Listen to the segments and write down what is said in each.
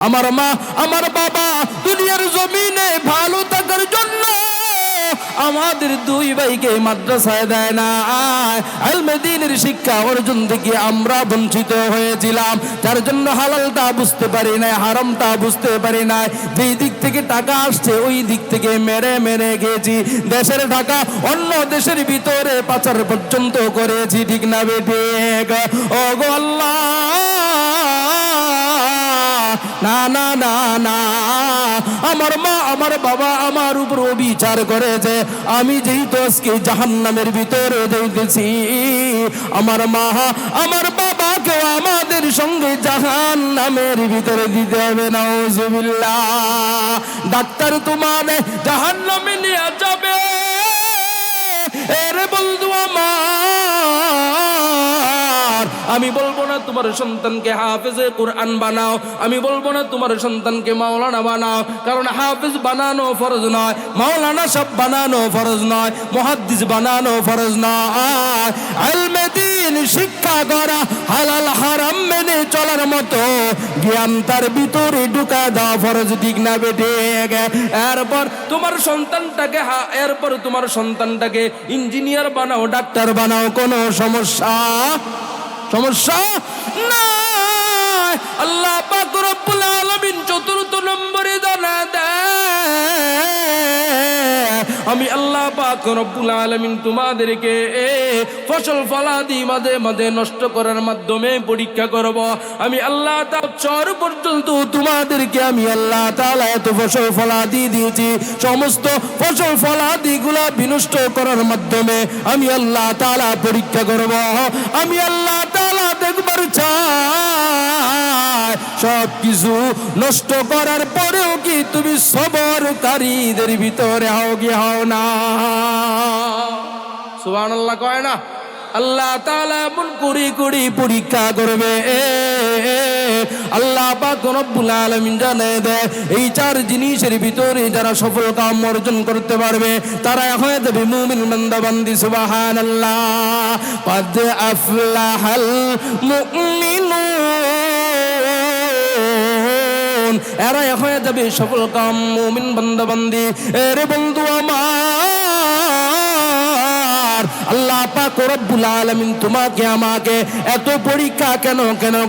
আমার মা আমার বাবা দুনিয়ার জমিনে ভালো থাকার জন্য আমাদের দুই ভাইকে মাদ্রাসায় দেয় না। ইলমে দ্বীনের শিক্ষা অর্জন থেকে আমরা বঞ্চিত হয়েছিলাম, যার জন্য হালালটা বুঝতে পারি নাই, হারামটা বুঝতে পারি নাই। যেই দিক থেকে টাকা আসছে ওই দিক থেকে মেরে মেরে খেয়েছি। দেশের টাকা অন্য দেশের ভিতরে পাচার পর্যন্ত করেছি, ঠিক না বেঠিক? ও গো আল্লাহ, না না না না, আমার মা আমার বাবা আমার উপর বিচার করেছে। আমি যেহেতু আজকে জাহান্নামের ভিতরে যাইতেছি, আমার মা আমার বাবাকে আমাদের সঙ্গে জাহান্নামের ভিতরে দিতে হবে। নাউজুবিল্লাহ। ডাক্তার তোমারে জাহান্নামে নিয়ে যাবে। এরে বন্ধু আমার, আমি বলবো না তোমার সন্তানকে হাফেজে কোরআন বানাও, আমি বলবো না তোমার সন্তানকে মাওলানা বানাও, কারণ হাফেজ বানানো ফরজ নয়, মাওলানা সব বানানো ফরজ নয়, মুহাদ্দিস বানানো ফরজ নয়। ইলমে দ্বীন শিক্ষা করা, হালাল হারাম মেনে চলার মতো জ্ঞান তার ভিতরে ঢুকা দেওয়া ফরজ, ঠিক না বেঠিক? এরপর তোমার সন্তানটাকে ইঞ্জিনিয়ার বানাও, ডাক্তার বানাও, কোনো সমস্যা নাই। আল্লাহ পাক রব্বুল আলামিন চতুর্থ নম্বরে জানা দেয়, আমি আল্লাহ পাক রব্বুল আলামিন তোমাদেরকে ফসল ফলাদি মাঝে মাঝে নষ্ট করার মাধ্যমে পরীক্ষা করব। আমি আল্লাহ তাআলা চর পর্যন্ত তোমাদেরকে আমি আল্লাহ তাআলা এত ফসল ফলাদি দিয়েছি, সমস্ত ফসল ফলাদি গুলা বিনষ্ট করার মাধ্যমে আমি আল্লাহ তাআলা পরীক্ষা করব। আমি আল্লাহ তাআলা দেখবার চাই সব কিছু নষ্ট করার পরেও কি তুমি সবরকারীদের ভিতরে হও কি হও না? সুবহানাল্লাহ কয় না? আল্লাহ তাআলা এমন করে করে পরীক্ষা করবে। আল্লাহ পাক রব্বুল আলামিন জানায় দেয়, এই চার জিনিসের ভিতরে যারা সফল কাম অর্জন করতে পারবে তারা হয়ে যাবে মুমিন বান্দা বান্দি। সুবহানাল্লাহ। قد أفلح المؤمنون, এরা হয়ে যাবে সফল কাম মুমিন বান্দা বান্দি। এরে বন্ধু আমার, আল্লাহ পাক রব্বুল আলামিন তোমাকে আমাকে এত পরীক্ষা কেন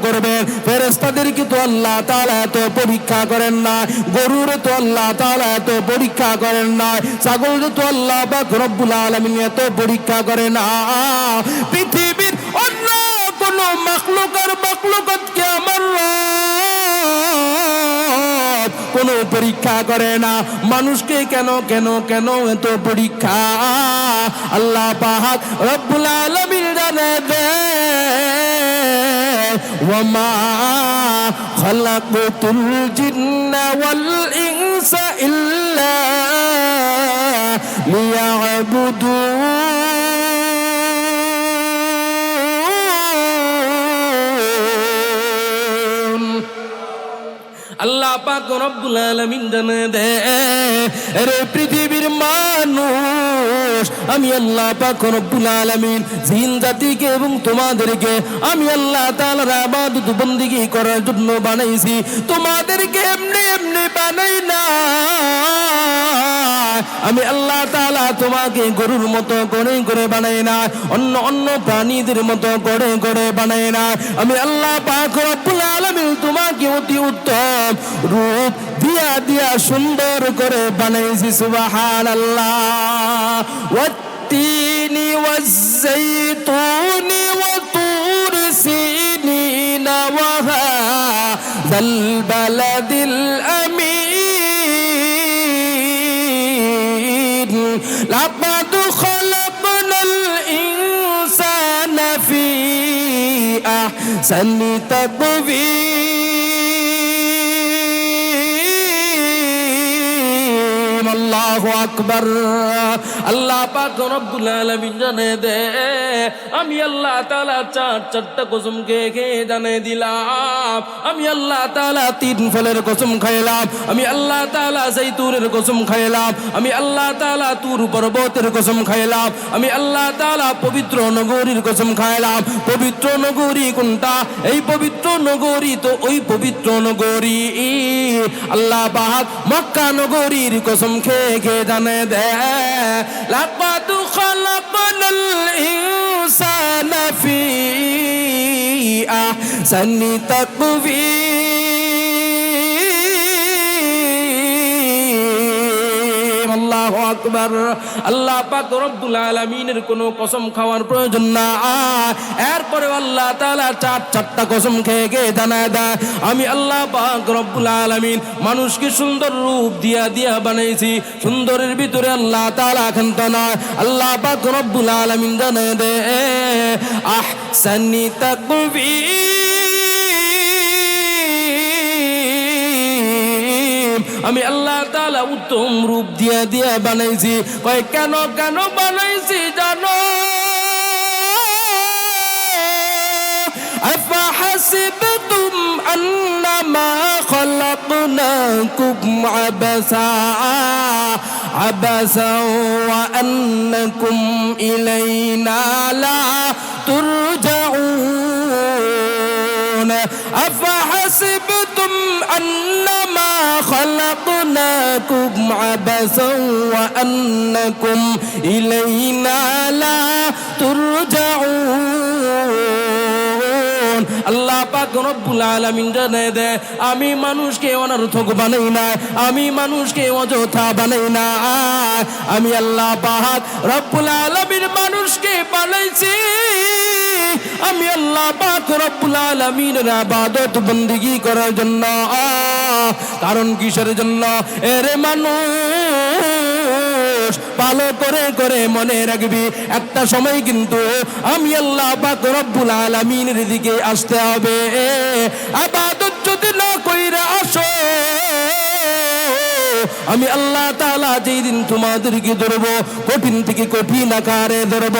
করবেন? ফেরেশতাদেরকে তো আল্লাহ তাআলা এত পরীক্ষা করেন না, গরুর তো আল্লাহ তাআলা এত পরীক্ষা করেন না, ছাগল তো আল্লাহ পাক রব্বুল আলামিন এত পরীক্ষা করেন না। পৃথিবীর অন্য কোন মাখলুকাতকে আমার কোনো পরীক্ষা করে না। মানুষকে কেন এত পরীক্ষা? আল্লাহ পাক রব্বুল আলামিন জানে দেন, ওয়ামা খালাকতুল জিন্না ওয়াল ইনসা ইল্লা লিয়াবুদুন। আল্লাহ পাক রব্বুল আলামিন জানে দেয়, রে পৃথিবীর মানুষ, আমি আল্লাহ পাক রব্বুল আলামিন জিন জাতিকে এবং তোমাদেরকে আমি আল্লাহ তাআলার ইবাদত বندگی করার জন্য বানাইছি। তোমাদেরকে এমনি এমনি বানাই না। আমি আল্লাহ তাআলা তোমাকে গরুর মতো করে বানাই না, অন্য প্রাণীদের মতো করে বানাই না। আমি আল্লাহ পাক রব্বুল আলামিন তোমাকে অতি উত্তম রূপ দিয়া সুন্দর করে বানাইছি। সুবহানাল্লাহ। ওয়াত্তিনি ওয়াজ্জাইতুনি ওয়া তুর সিনিনা ওয়া হাযাল বালাদিল আমিন, লাকাদ খালাকনাল ইনসানা ফি আহসানি তাকওয়ীম। আল্লাহু আকবার। আল্লাহ পাক রব্বুল আলামিন জানে দে আমি আল্লাহ তাআলা চারটা কসম খেয়ে জানে দিলাম, আমি আল্লাহ তাআলা 3 ফলের কসম খাইলাম, আমি আল্লাহ তাআলা জাইতুনের কসম খাইলাম, আমি আল্লাহ তাআলা তুর পর্বতের কসম খাইলাম, আমি আল্লাহ তাআলা পবিত্র নগরীর কসম খাইলাম। পবিত্র নগরী কোনটা? এই পবিত্র নগরী তো ওই পবিত্র নগরী আল্লাহ পাক মক্কা নগরীর কসম খেয়ে জানে দে লাকাদ খালাকনাল ইনসানা ফি আহসানি তাকবীর। আল্লাহু আকবার। আল্লাহ পাক রব্বুল আলামিনের কোনো কসম খাওয়ার প্রয়োজন না। এরপরে আল্লাহ তাআলা চারটা কসম খেয়ে জানায় দেয় আমি আল্লাহ পাক রব্বুল আলামিন মানুষকে সুন্দর রূপ দিয়া বানাইছি। সুন্দরের ভিতরে আল্লাহ তাআলা ক্ষান্ত নয়। আল্লাহ পাক রব্বুল আলামিন জানায় দেয় আহসানি তাকবীর। আমি আল্লাহ তাআলা উত্তম রূপ দিয়া বানাইছি। কয় কেন বানাইছি জানো? আফাহাসিবতুম আন্নামা খালাকনাকুম আবাসা ওয়া আন্নাকুম ইলাইনা লা তুরজাউন। আফাহাসিবতুম আন্নামা خلقناكم عبثا وأنكم إلينا لا ترجعون। আল্লাহ পাক রব্বুল আলামিন জানে দে আমি মানুষকে অনর্থক বানাই না, আমি মানুষকে অযথা বানাই না। আমি আল্লাহ পাক রব্বুল আলামিন মানুষকে বানাইছি। আমি আল্লাহ পাক রব্বুল আলামিনের ইবাদত বندگی করার জন্য। কারণ কিসের জন্য? এরে মানুষ ভালো করে মনে রাখবি একটা সময় কিন্তু আমি আল্লাহ পাক রব্বুল আলামিনের দিকে আসতে হবে। ইবাদত যদি না কইরা আসো আমি আল্লাহ তাআলা যেই দিন তোমাদেরকে ধরব কঠিন থেকে কঠিন আকারে ধরব।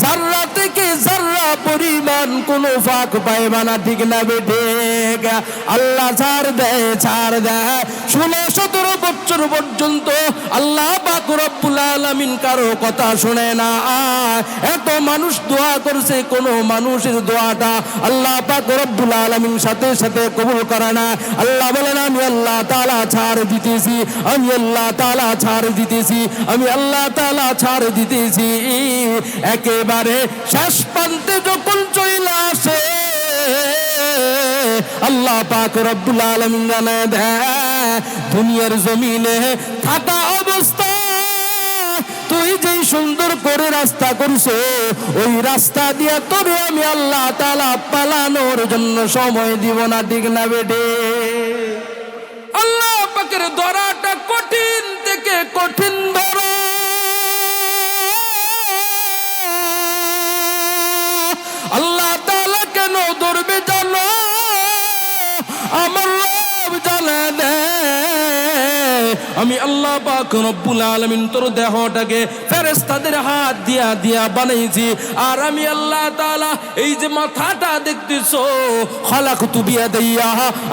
যাররা থেকে যাররা পরিমাণ কোনো ফাঁক পাইবা না, ঠিক না বেঠে? আল্লাহ ছাড় দেয় 16-17 বছর পর্যন্ত আল্লাহ পাক রব্বুল আলামিন কারো কথা শুনে না। এত মানুষ দোয়া করছে, কোনো মানুষের দোয়াটা আল্লাহ পাক রব্বুল আলামিন সাথে সাথে কবুল করে না। আল্লাহ বলেন আমি আল্লাহ তাআলা ছাড় দিতেছি, আমি আল্লাহ তাআলা ছাড় দিতেছি, আমি আল্লাহ তাআলা ছাড় দিতেছি। একেবারে শেষ প্রান্তে যখন চলে আসে আল্লাহ পাক রব্বুল আলামিন জানায় দেয় দুনিয়ার জমিনে থাকা অবস্থা তুই যেই সুন্দর করে রাস্তা করছো ওই রাস্তা দিয়ে তোর আমি আল্লাহ তাআলা পালানোর জন্য সময় দিব না, ঠিক না বেটে? আল্লাহ পাকের ধরাটা কঠিন থেকে কঠিন ধরা। আল্লাহ তাআলা কেন ধরবে জানো? আমার রব জানে দে আমি আল্লাহ পাক রব্বুল আলামিন তোর দেহটাকে ফেরেশতাদের হাত দিয়া বানাইছি। আর আমি আল্লাহ তাআলা এই যে মাথাটা দেখতেছো খালাকতু বিয়াদাইয়া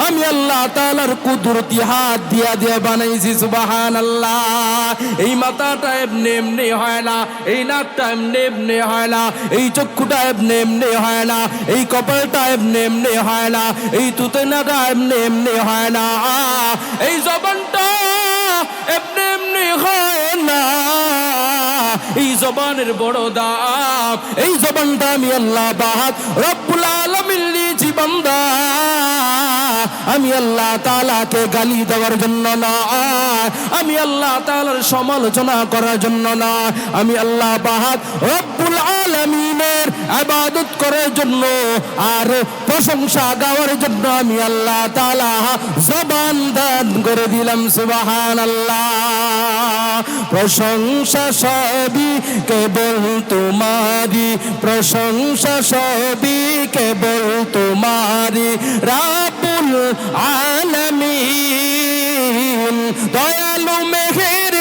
আমি আল্লাহ তাআলার কুদরতি হাত দিয়া বানাইছি। সুবহানাল্লাহ। এই মাথাটা এমনি হয় না, এই নাকটা এমনি হয় না, এই চক্ষুটা এমনি হয় না, এই কপালটা এমনি হয় না, এই তুতনাটা এমনি হয় না, এই জবানটা এমনি হয় না। এই জবানের বড় দাম। এই জবানটা আমি আল্লাহ পাক রব্বুল আলামিন দিয়েছি বান্দা আমি আল্লাহ তাআলাকে গালি দেওয়ার জন্য না, আমি আল্লাহ তাআলার সমালোচনা করার জন্য না, আমি আল্লাহ পাক রব্বুল আলামিনের ইবাদত করার জন্য আর প্রশংসা গাওয়ার জন্য আমি আল্লাহ তাআলা জবান দান করে দিলাম। সুবহানাল্লাহ। প্রশংসা সবই কেবল তোমারি, প্রশংসা সবই কেবল তোমারি রাব্বুল আলামিন। দয়ালু মেহের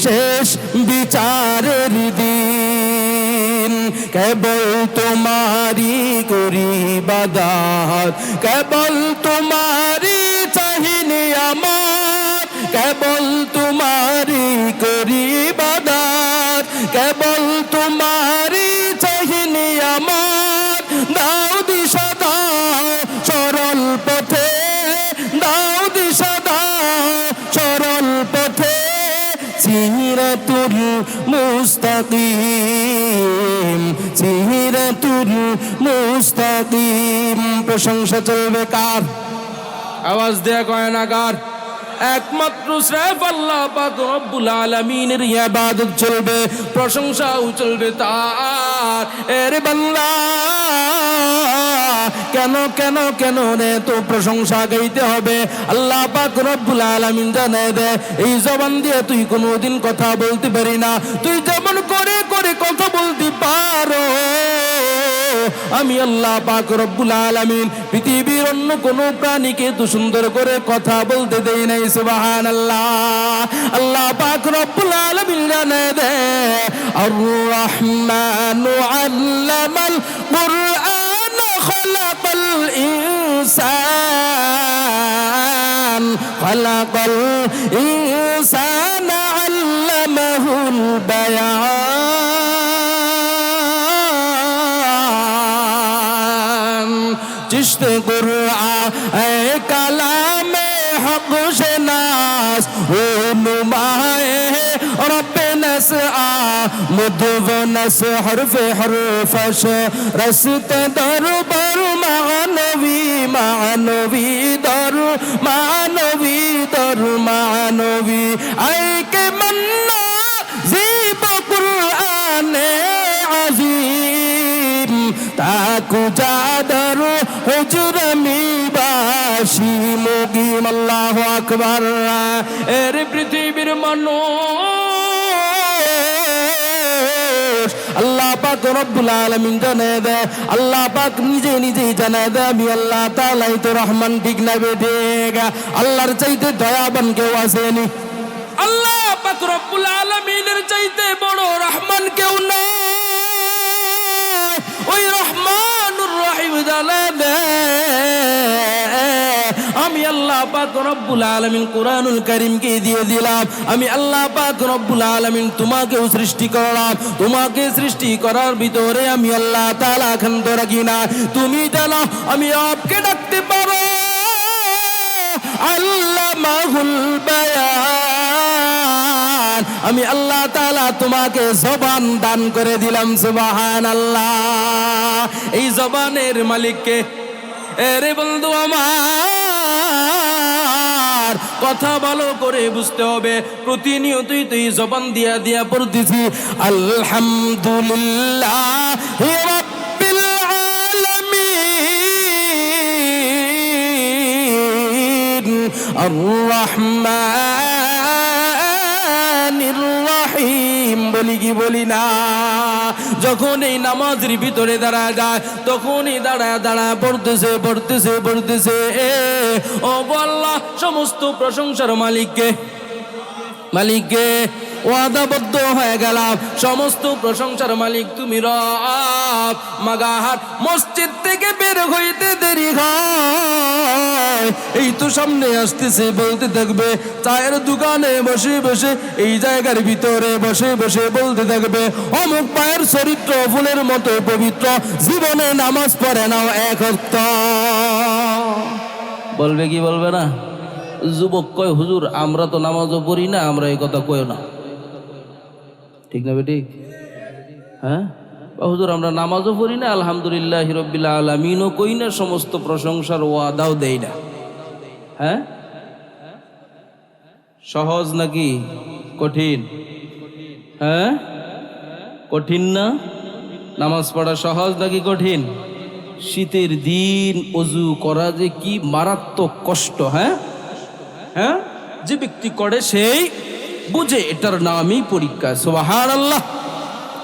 শেষ বিচারের দিন। কেবল তোমারি করি ইবাদত, কেবল তোমারি চাহিনি আমার, কেবল তোমারি করি ইবাদত, কেবল তোমারি চাহিনি আমার। দাও দিশা দাও সরল পথে, দাও দিশা দাও সরল পথে, সিরাতুল মুস্তাকিম, সিরাতুল মুস্তাকিম। প্রশংসা চলবে কার? আওয়াজ দেয়া কয় না কার? একমাত্র স্রেফ আল্লাহ পাক রব্বুল আলামিনের ইবাদত চলবে, প্রশংসাও চলবে তার। এরে বান্দা কেন কেন কেন রে তো প্রশংসা গাইতে হবে? আল্লাহ পাক রব্বুল আলামিন জানায় দে, এই জবান দিয়ে তুই কোনোদিন কথা বলতে পারি না, তুই যেমন করে করে কথা বলতে পারো, আমি আল্লাহ পাক রব্বুল আলামিন পৃথিবীর অন্য কোন প্রাণীকে তো সুন্দর করে কথা বলতে দেই নাই। সুবহানাল্লাহ। আল্লাহ পাক রব্বুল আলামিন জানায় দে, আর রহমানু আল্লামাল কুরআন খালাকাল ইনসান, খালাকাল ইনসানা আল্লামাহুল বায়ান। চিশতে কুরআন এ কালামে হক শনাস, ও নুমায়ে রব্বে নসআ মুদওয়ানাস হরফে হরফশ রসতে দরবার মানবী, মানবী দর মানবী দর মানবী। আয় কে মন্না জীব কুরআনে আজিম, তাকু জাদর হুজরমি বাসি মুগিম। আল্লাহু আকবার। এর পৃথিবীর মানুষ আল্লাহ পাক রব্বুল আলামিন জানায় দেয়, আল্লাহ পাক নিজে নিজেই জানায় দেয়, আমি আল্লাহ তাআলাই তো রহমান। ঠিক না বেঠিক? আল্লাহর চাইতে দয়াবান কেউ আসেনি? আল্লাহ পাক রব্বুল আলামিনের চাইতে বড় রহমান কেউ নাই। ওই রহমানুর রহিম জানায় দেয়, আমি আল্লাহ পাক রব্বুল আলামিন কুরআনুল কারীমকে দিয়ে দিলাম, আমি আল্লাহ পাক রব্বুল আলামিন তোমাকেও সৃষ্টি করলাম, তোমাকে সৃষ্টি করার ভিতরে আমি আল্লাহ তাআলা খান্ত রাখি না। তুমি জানো আমি আপকে ডাকতে পারো, আল্লামাহুল বায়ান, আমি আল্লাহ তাআলা তোমাকে জবান দান করে দিলাম। সুবহানাল্লাহ। এই জবানের মালিককে? এরে বন্ধু আমার, কথা ভালো করে বুঝতে হবে। প্রতিনিয়তই তুই জবান দিয়া দিয়া পড়তেছি আলহামদুলিল্লাহি রাব্বিল আলামিন আর রহমানির রহিম। বলি কি বলি না? যখন এই নামাজের ভিতরে দাঁড়া যায়, তখনই দাঁড়ায় দাঁড়ায় পড়তেছে পড়তেছে পড়তেছে। ও আল্লাহ, সমস্ত প্রশংসার মালিককে, মালিককে ওয়াদাবদ্ধ হয়ে গেলাম, সমস্ত প্রশংসার মালিক তুমি রব। মাগাহার মসজিদ থেকে বের হইতে দেরি হয়, এই তো সামনে আসতেছে, বলতে থাকবে। চায়ের দোকানে বসে বসে, এই জায়গার ভিতরে বসে বসে বলতে থাকবে, অমুক পায়ের চরিত্র ফুলের মতো পবিত্র, জীবনে নামাজ পড়ে নাও এক ওয়াক্ত। বলবে কি বলবে না? যুবক কয়, হুজুর আমরা তো নামাজও পড়ি না, আমরা এই কথা কই না। ঠিক না বেঠিক? হ্যাঁ হুজুর আমরা নামাজও পড়ি না, আলহামদুলিল্লাহি রাব্বিল আলামিনও কই না, সমস্ত প্রশংসার ওয়াদাও দেই না। হ্যাঁ, সহজ নাকি কঠিন? হ্যাঁ, কঠিন না? নামাজ পড়া সহজ নাকি কঠিন? শীতের দিন অজু করা যে কি মারাত্মক কষ্ট। হ্যাঁ হ্যাঁ, যে ব্যক্তি করে সেই বুঝে এটার নামই পরীক্ষা। সুবহানাল্লাহ।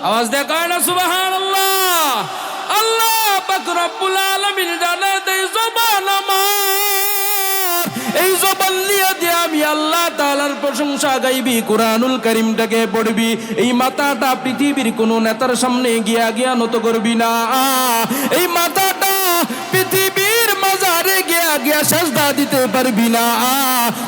আওয়াজ দেখায় না সুবহানাল্লাহ। আল্লাহ পাক রব্বুল আলামিন জানে দেয় জবান আমার এই জবান দিয়ে আমি আল্লাহ তাআলার প্রশংসা গাইবি, কোরআনুল কারীমটাকে পড়বি। এই মাথাটা পৃথিবীর কোনো নেতার সামনে গিয়া নত করবি না। এই মাথাটা পৃথিবীর মাজারে গিয়া সেজদা দিতে পারবি না।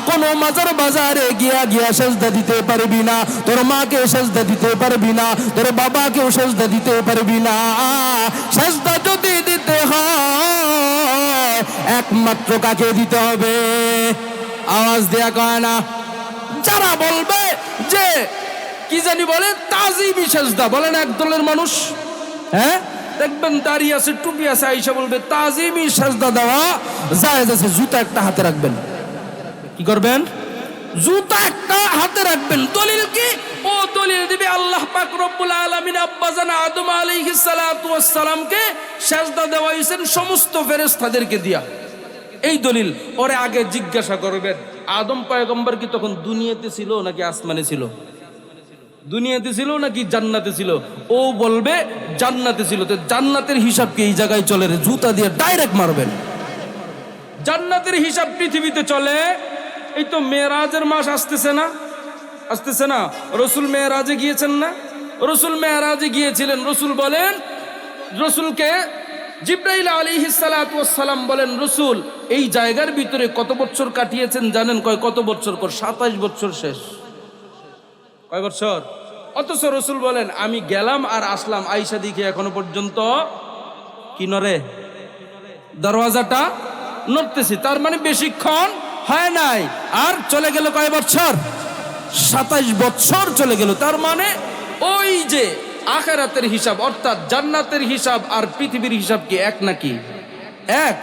কোন মাজার বাজারে গিয়া সেজদা দিতে পারবি না। তোর মাকে সেজদা দিতে পারবি না, তোর বাবাকেও সেজদা দিতে পারবি না। সেজদা যদি দিতে হয় একমাত্র কাকে দিতে হবে? আওয়াজ দেয়া কয় না। যারা বলবে যে কি জানি বলে তাজিমি সেজদা, বলেন একদলের মানুষ, হ্যাঁ দেখবেন দাড়ি আছে, টুপি আছে, আইসা বলবে তাজিমি সেজদা দেওয়া জায়েজ আছে। জুতা একটা হাতে রাখবেন। কি করবেন? জুতা একটা হাতে রাখবেন। দলিল কি? ও দলিল দিবে আল্লাহ পাক রব্বুল আলামিন আব্বাজান আদম আলাইহিস সালাতু ওয়াস সালামকে সেজদা দেওয়াইছেন সমস্ত ফেরেশতাদেরকে দিয়া। এই দলিল। ওরে আগে জিজ্ঞাসা করবেন আদম পয়গম্বর কি তখন দুনিয়াতে ছিল নাকি আসমানে ছিল? দুনিয়াতে ছিল নাকি জান্নাতে ছিল? ও বলবে জান্নাতে ছিল। তো জান্নাতের হিসাব কি এই জায়গায় চলে রে? জুতা দিয়ে ডাইরেক্ট মারবেন। জান্নাতের হিসাব পৃথিবীতে চলে। এই তো মেরাজের মাস আসতেছে না, আসতেছে না? রসুল মেরাজে গিয়েছেন না? রসুল মেরাজে গিয়েছিলেন। রসুল বলেন, রসুলকে জিব্রাইল আলাইহিস সালাতু ওয়াস সালাম বলেন, রসুল এই জায়গার ভিতরে কত বছর কাটিয়েছেন জানেন? কয় কত বছর? 27 বছর শেষ। কয় বছর? অথচ রসুল বলেন আমি গেলাম আর আসলাম, আইসা দিকে এখনো পর্যন্ত কি নড়ে? দরওয়াজাটা নড়তেছি। তার মানে বেশিক্ষণ হয় নাই। আর চলে গেল কয় বছর? 27 বছর চলে গেল। তার মানে ওই যে আখিরাতের হিসাব অর্থাৎ জান্নাতের হিসাব আর পৃথিবীর হিসাব কি এক নাকি? এক।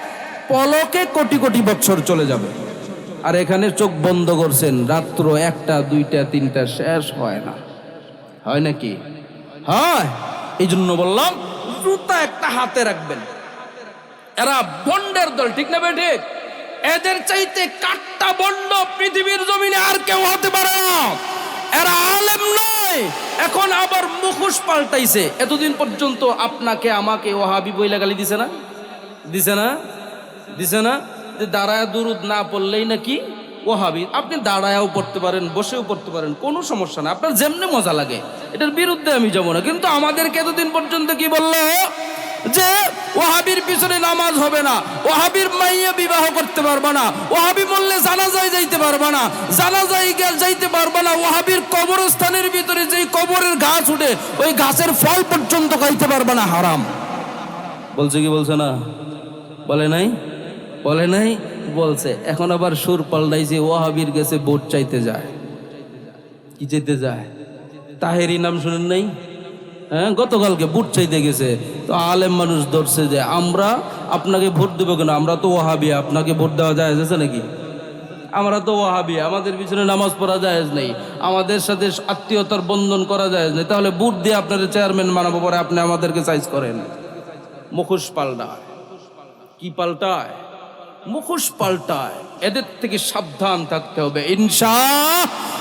পলকে কোটি কোটি বছর চলে যাবে। আর এখানে চোখ বন্ধ করছেন, রাত্র 1টা 2টা 3টা শেষ হয় না। হয় নাকি? হয়। এই জন্য বললাম জুতা একটা হাতে রাখবেন। এরা বন্ডের দল, ঠিক না ভাই? ঠিক। এদের চাইতে কাট্টা বন্ড পৃথিবীর জমিনে আর কেউ হতে পারে না। এরা আলেম নয়, এখন আবার মুখোশ পাল্টাইছে। এতদিন পর্যন্ত আপনাকে আমাকে ওয়াহাবি বইলা গালি দিছে না? দিছে না? দিছে না? যে দাঁড়ায় দুরুদ না পড়লেই নাকি ওয়াহাবি। আপনি দাঁড়ায়ও পড়তে পারেন, বসেও পড়তে পারেন, কোনো সমস্যা না, আপনার যেমনি মজা লাগে। এটার বিরুদ্ধে আমি যাবো না। কিন্তু আমাদেরকে এতদিন পর্যন্ত কি বললো? যে ওয়াহাবির পিছনে নামাজ হবে না, ওয়াহাবির মাইয়া বিবাহ করতে পারবে না, ওয়াহাবি বললে জানাজায় যাইতে পারবে না, জানাজায় যাইতে পারবে না, ওয়াহাবির কবরস্থানের ভিতরে যেই কবরের গাছ উঠে ওই গাছের ফল পর্যন্ত খাইতে পারবে না, হারাম। বলছে কি বলছে না? বলে নাই? বলে নাই? বলছে। এখন আবার সুর পাল্টাইছে, ওয়াহাবির কাছে ভোট চাইতে যায়। কি চাইতে যায়? তাহেরি নাম শুনেন নাই? হ্যাঁ, গতকালকে ভোট চাইতে গেছে। তো আলেম মানুষ ধরছে যে আমরা আপনাকে ভোট দেবো কেন? আমরা তো ওয়াহাবি, আপনাকে ভোট দেওয়া যায় আছে নাকি? আমরা তো ওয়াহাবি, আমাদের পিছনে নামাজ পড়া জায়েজ নেই, আমাদের সাথে আত্মীয়তার বন্ধন করা জায়েজ নেই, তাহলে ভোট দিয়ে আপনার চেয়ারম্যান বানাবো, পরে আপনি আমাদেরকে চাইজ করেন। মুখোশ পাল্টায়। কি পাল্টায়? মুখোশ পাল্টায়। এদের থেকে সাবধান থাকতে হবে ইনশাআল্লাহ।